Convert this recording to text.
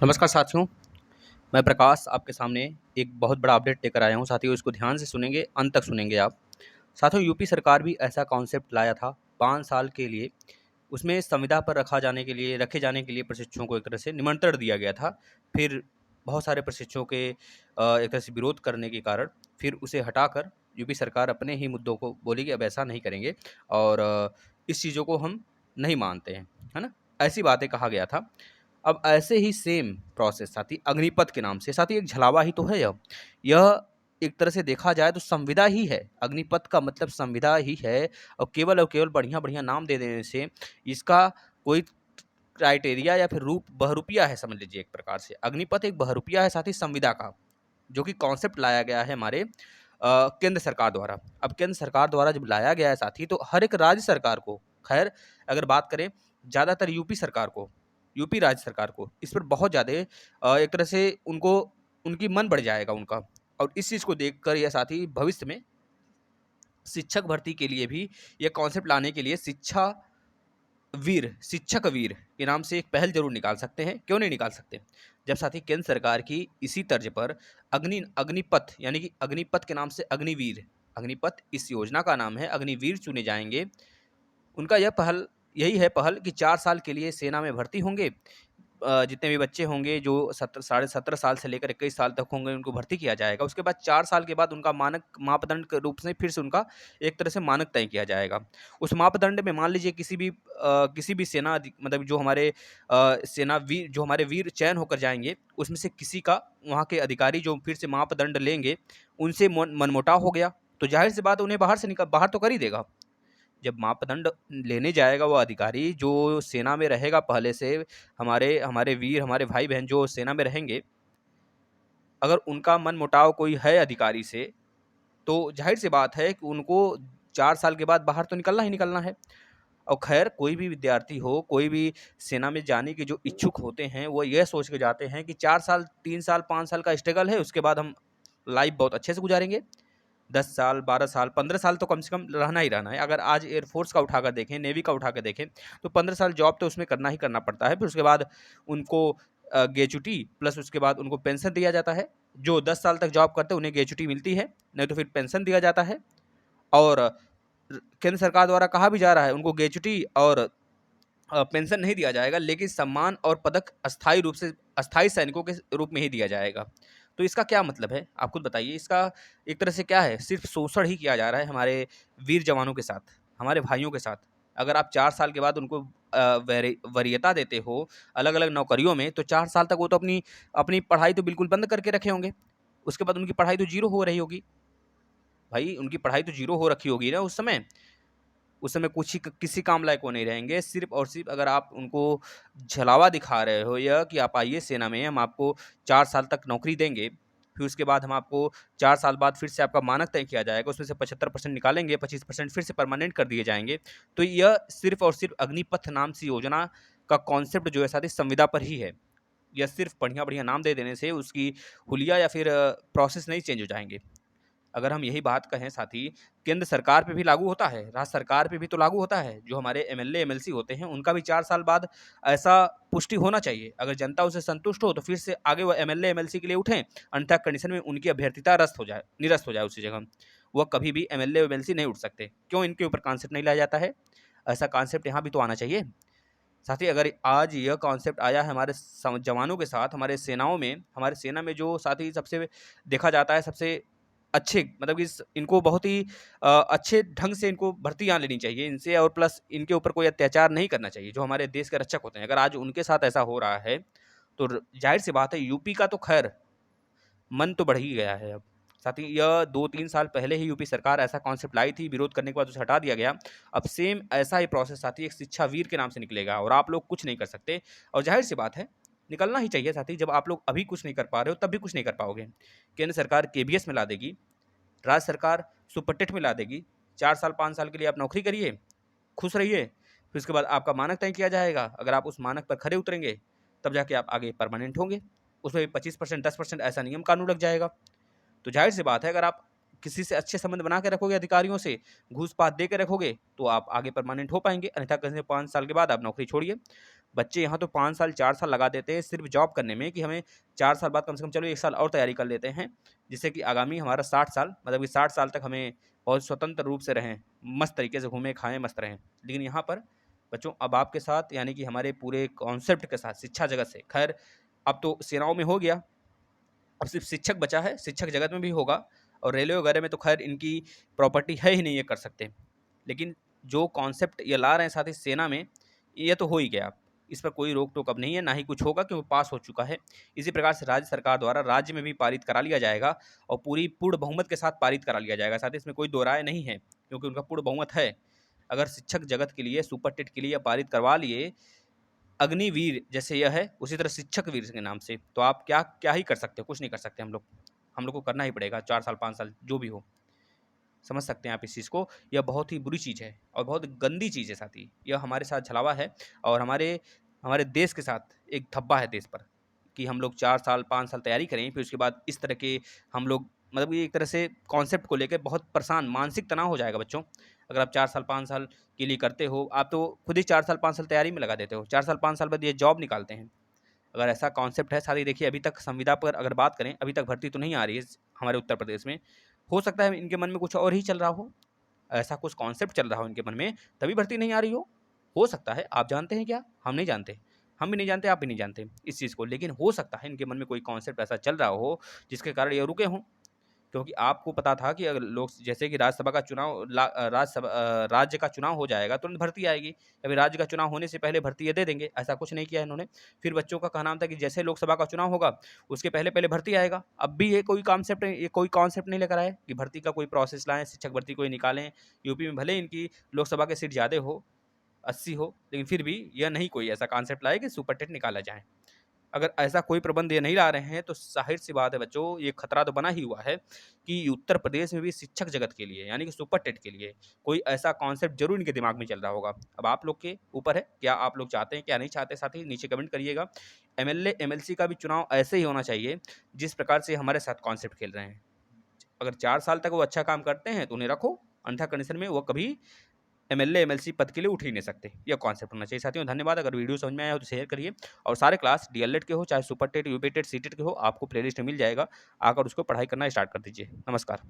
नमस्कार साथियों, मैं प्रकाश आपके सामने एक बहुत बड़ा अपडेट लेकर आया हूँ। साथियों, इसको ध्यान से सुनेंगे, अंत तक सुनेंगे आप। साथियों, यूपी सरकार भी ऐसा कॉन्सेप्ट लाया था 5 साल के लिए। उसमें संविदा पर रखे जाने के लिए प्रशिक्षुओं को एक तरह से निमंत्रण दिया गया था। फिर बहुत सारे प्रशिक्षुओं के एक तरह से विरोध करने के कारण फिर उसे हटाकर यूपी सरकार अपने ही मुद्दों को बोली कि अब ऐसा नहीं करेंगे और इस चीज़ों को हम नहीं मानते हैं, है ना? ऐसी बातें कहा गया था। अब ऐसे ही सेम प्रोसेस साथी अग्निपथ के नाम से साथी एक झलावा ही तो है यह। यह एक तरह से देखा जाए तो संविदा ही है। अग्निपथ का मतलब संविदा ही है और केवल बढ़िया-बढ़िया नाम दे देने से इसका कोई क्राइटेरिया या फिर रूप बहरूपिया है, समझ लीजिए एक प्रकार से। अग्निपथ एक बहरूपिया है साथी संविदा का, जो कि कॉन्सेप्ट लाया गया है हमारे केंद्र सरकार द्वारा। अब केंद्र सरकार द्वारा जब लाया गया है साथी तो हर एक राज्य सरकार को, खैर अगर बात करें ज़्यादातर यूपी राज्य सरकार को इस पर बहुत ज़्यादा एक तरह से उनको उनकी मन बढ़ जाएगा उनका। और इस चीज़ को देखकर यह साथी भविष्य में शिक्षक भर्ती के लिए भी ये कॉन्सेप्ट लाने के लिए शिक्षक वीर के नाम से एक पहल जरूर निकाल सकते हैं। क्यों नहीं निकाल सकते? जब साथी केंद्र सरकार की इसी तर्ज पर अग्निपथ यानी कि अग्निपथ के नाम से अग्निवीर, अग्निपथ इस योजना का नाम है, अग्निवीर चुने जाएंगे। उनका यही है पहल कि 4 साल के लिए सेना में भर्ती होंगे। जितने भी बच्चे होंगे जो साढ़े 17 साल से लेकर 21 साल तक होंगे, उनको भर्ती किया जाएगा। उसके बाद 4 साल के बाद उनका मानक मापदंड के रूप से फिर से उनका एक तरह से मानक तय किया जाएगा। उस मापदंड में मान लीजिए किसी भी मतलब जो हमारे वीर चयन होकर जाएँगे, उसमें से किसी का वहाँ के अधिकारी जो फिर से मापदंड लेंगे, उनसे मनमुटाव हो गया, तो ज़ाहिर-सी बात है उन्हें बाहर तो कर ही देगा। जब मापदंड लेने जाएगा वो अधिकारी जो सेना में रहेगा पहले से, हमारे हमारे वीर, हमारे भाई-बहन जो सेना में रहेंगे, अगर उनका मनमुटाव कोई है अधिकारी से, तो ज़ाहिर-सी बात है कि उनको 4 साल के बाद बाहर तो निकलना ही निकलना है। और ख़ैर कोई भी विद्यार्थी हो, कोई भी सेना में जाने के जो इच्छुक होते हैं, वो ये सोच के जाते हैं कि 4 साल, 3 साल, 5 साल का स्ट्रगल है, उसके बाद हम लाइफ़ बहुत अच्छे से गुज़ारेंगे। 10 साल, 12 साल, 15 साल तो कम से कम रहना ही रहना है। अगर आज एयरफ़ोर्स का उठाकर देखें, नेवी का उठाकर देखें, तो 15 साल जॉब तो उसमें करना ही करना पड़ता है। फिर उसके बाद उनको ग्रेच्युटी प्लस उसके बाद उनको पेंशन दिया जाता है। जो 10 साल तक जॉब करते हैं, उन्हें ग्रेच्युटी मिलती है, नहीं तो फिर पेंशन दिया जाता है। और केंद्र सरकार द्वारा कहा भी जा रहा है, उनको ग्रेच्युटी और पेंशन नहीं दिया जाएगा, लेकिन सम्मान और पदक अस्थायी सैनिकों के रूप में ही दिया जाएगा। तो इसका क्या मतलब है? आप खुद बताइए। इसका एक तरह से क्या है? सिर्फ़ शोषण ही किया जा रहा है हमारे वीर जवानों के साथ, हमारे भाइयों के साथ। अगर आप 4 साल के बाद उनको वरीयता देते हो अलग-अलग नौकरियों में, तो 4 साल तक वो तो अपनी अपनी पढ़ाई तो बिल्कुल बंद करके रखे होंगे। उसके बाद उनकी पढ़ाई तो ज़ीरो हो रही होगी। भाई, उनकी पढ़ाई तो ज़ीरो हो रखी होगी ना उस समय। उस समय कुछ ही किसी काम लायक वो नहीं रहेंगे। सिर्फ़ और सिर्फ़ अगर आप उनको छलावा दिखा रहे हो या कि आप आइए सेना में, हम आपको 4 साल तक नौकरी देंगे, फिर उसके बाद हम आपको 4 साल बाद फिर से आपका मानक तय किया जाएगा, उसमें से 75% निकालेंगे, 25% फिर से परमानेंट कर दिए जाएँगे। तो यह सिर्फ़ और सिर्फ़ अग्निपथ नाम से योजना का कॉन्सेप्ट जो है साथी संविदा पर ही है। यह सिर्फ़ बढ़िया-बढ़िया नाम दे देने से उसकी हुलिया या फिर प्रोसेस नहीं चेंज हो जाएँगे। अगर हम यही बात कहें साथी, केंद्र सरकार पे भी लागू होता है, राज्य सरकार पे भी तो लागू होता है। जो हमारे एमएलए, एमएलसी होते हैं, उनका भी 4 साल बाद ऐसा पुष्टि होना चाहिए। अगर जनता उससे संतुष्ट हो, तो फिर से आगे वो एमएलए, एमएलसी के लिए उठें, अन्यथा कंडीशन में उनकी अभ्यर्थिता निरस्त हो जाए उसी जगह। वह कभी भी एमएलए, एमएलसी नहीं उठ सकते। क्यों इनके ऊपर कॉन्सेप्ट नहीं लाया जाता है? ऐसा कॉन्सेप्ट यहाँ भी तो आना चाहिए। साथ ही अगर आज यह कॉन्सेप्ट आया है हमारे जवानों के साथ, हमारे सेनाओं में, हमारे सेना में जो साथ ही सबसे देखा जाता है सबसे अच्छे, मतलब कि इनको बहुत ही अच्छे ढंग से इनको भर्ती लेनी चाहिए इनसे, और प्लस इनके ऊपर कोई अत्याचार नहीं करना चाहिए जो हमारे देश के रक्षक होते हैं। अगर आज उनके साथ ऐसा हो रहा है तो जाहिर सी बात है यूपी का तो खैर मन तो बढ़ ही गया है अब। साथ ही यह 2-3 साल पहले ही यूपी सरकार ऐसा कॉन्सेप्ट लाई थी, विरोध करने के बाद उसे हटा दिया गया। अब सेम ऐसा ही प्रोसेस साथी एक शिक्षा वीर के नाम से निकलेगा और आप लोग कुछ नहीं कर सकते। और ज़ाहिर-सी बात है, निकलना ही चाहिए साथी। जब आप लोग अभी कुछ नहीं कर पा रहे हो, तब भी कुछ नहीं कर पाओगे। केंद्र सरकार केबीएस में ला देगी, राज्य सरकार सुपर टेट में ला देगी। 4 साल, 5 साल के लिए आप नौकरी करिए, खुश रहिए, फिर उसके बाद आपका मानक तय किया जाएगा। अगर आप उस मानक पर खरे उतरेंगे, तब जाके आप आगे परमानेंट होंगे। उसमें भी 25%, 10% ऐसा नियम कानून लग जाएगा। तो ज़ाहिर-सी बात है, अगर आप किसी से अच्छे संबंध बना के रखोगे अधिकारियों से, घूस-पात दे के रखोगे, तो आप आगे परमानेंट हो पाएँगे, अन्यथा कहीं से 5 साल के बाद आप नौकरी छोड़िए। बच्चे यहाँ तो 5 साल 4 साल लगा देते हैं सिर्फ जॉब करने में कि हमें 4 साल बाद कम से कम चलो 1 साल और तैयारी कर लेते हैं, जिससे कि आगामी हमारा 60 साल मतलब कि 60 साल तक हमें बहुत स्वतंत्र रूप से रहें, मस्त तरीके से घूमें खाएं मस्त रहें। लेकिन यहाँ पर बच्चों अब आपके साथ यानी कि हमारे पूरे कॉन्सेप्ट के साथ शिक्षा जगत से, खैर अब तो सेनाओं में हो गया, अब सिर्फ शिक्षक बचा है, शिक्षक जगत में भी होगा, और रेलवे वगैरह में तो खैर इनकी प्रॉपर्टी है ही नहीं, ये कर सकते। लेकिन जो कॉन्सेप्ट ये ला रहे हैं साथ ही सेना में, ये तो हो ही गया, इस पर कोई रोक टोक अब नहीं है, ना ही कुछ होगा क्योंकि पास हो चुका है। इसी प्रकार से राज्य सरकार द्वारा राज्य में भी पारित करा लिया जाएगा और पूरी पूर्ण बहुमत के साथ पारित करा लिया जाएगा, साथ ही इसमें कोई दो राय नहीं है क्योंकि उनका पूर्ण बहुमत है। अगर शिक्षक जगत के लिए सुपर टेट के लिए पारित करवा लिए अग्निवीर जैसे यह है, उसी तरह शिक्षक वीर के नाम से, तो आप क्या क्या ही कर सकते हो, कुछ नहीं कर सकते। हम लोग को करना ही पड़ेगा 4 साल 5 साल जो भी हो। समझ सकते हैं आप इस चीज़ को, यह बहुत ही बुरी चीज़ है और बहुत गंदी चीज़ है, साथ ही यह हमारे साथ छलावा है और हमारे हमारे देश के साथ एक धब्बा है देश पर, कि हम लोग 4 साल 5 साल तैयारी करें फिर उसके बाद इस तरह के हम लोग मतलब ये एक तरह से कॉन्सेप्ट को लेकर बहुत परेशान, मानसिक तनाव हो जाएगा बच्चों। अगर आप 4 साल 5 साल के लिए करते हो, आप तो खुद ही 4 साल 5 साल तैयारी में लगा देते हो, 4 साल 5 साल बाद ये जॉब निकालते हैं। अगर ऐसा कॉन्सेप्ट है, साथ ही देखिए अभी तक संविदा पर अगर बात करें, अभी तक भर्ती तो नहीं आ रही है हमारे उत्तर प्रदेश में। हो सकता है इनके मन में कुछ और ही चल रहा हो, ऐसा कुछ कॉन्सेप्ट चल रहा हो इनके मन में, तभी भर्ती नहीं आ रही हो सकता है। आप जानते हैं क्या? हम नहीं जानते, हम भी नहीं जानते, आप भी नहीं जानते इस चीज़ को, लेकिन हो सकता है इनके मन में कोई कॉन्सेप्ट ऐसा चल रहा हो जिसके कारण ये रुके हों। क्योंकि आपको पता था कि अगर लोग जैसे कि राज्यसभा का चुनाव राज्य का चुनाव हो जाएगा तुरंत भर्ती आएगी, अभी राज्य का चुनाव होने से पहले भर्ती ये दे देंगे, ऐसा कुछ नहीं किया इन्होंने। फिर बच्चों का कहना था कि जैसे लोकसभा का चुनाव होगा उसके पहले पहले भर्ती आएगा। अब भी ये कोई कॉन्सेप्ट नहीं लेकर आए कि भर्ती का कोई प्रोसेस लाएं, शिक्षक भर्ती कोई निकालें। यूपी में भले इनकी लोकसभा के सीट ज़्यादा हो, 80 हो, लेकिन फिर भी यह नहीं कोई ऐसा कॉन्सेप्ट लाए कि सुपर टेट निकाला जाए। अगर ऐसा कोई प्रबंध ये नहीं ला रहे हैं तो ज़ाहिर-सी बात है बच्चों, ये खतरा तो बना ही हुआ है कि उत्तर प्रदेश में भी शिक्षक जगत के लिए यानी कि सुपर टेट के लिए कोई ऐसा कॉन्सेप्ट ज़रूर इनके दिमाग में चल रहा होगा। अब आप लोग के ऊपर है, क्या आप लोग चाहते हैं, क्या नहीं चाहते? साथ ही नीचे कमेंट करिएगा। एमएलए, एमएलसी का भी चुनाव ऐसे ही होना चाहिए जिस प्रकार से हमारे साथ कॉन्सेप्ट खेल रहे हैं। अगर 4 साल तक वो अच्छा काम करते हैं तो उन्हें रखो, अन्यथा कंडीशन में वो कभी एमएलए, एमएलसी पद के लिए उठ ही नहीं सकते। यह कॉन्सेप्ट होना चाहिए। साथियों धन्यवाद। अगर वीडियो समझ में आया हो तो शेयर करिए और सारे क्लास डीएलएड के हो, चाहे super TET, UP TET, CTET के हो, आपको प्लेलिस्ट में मिल जाएगा। आकर उसको पढ़ाई करना स्टार्ट कर दीजिए। नमस्कार।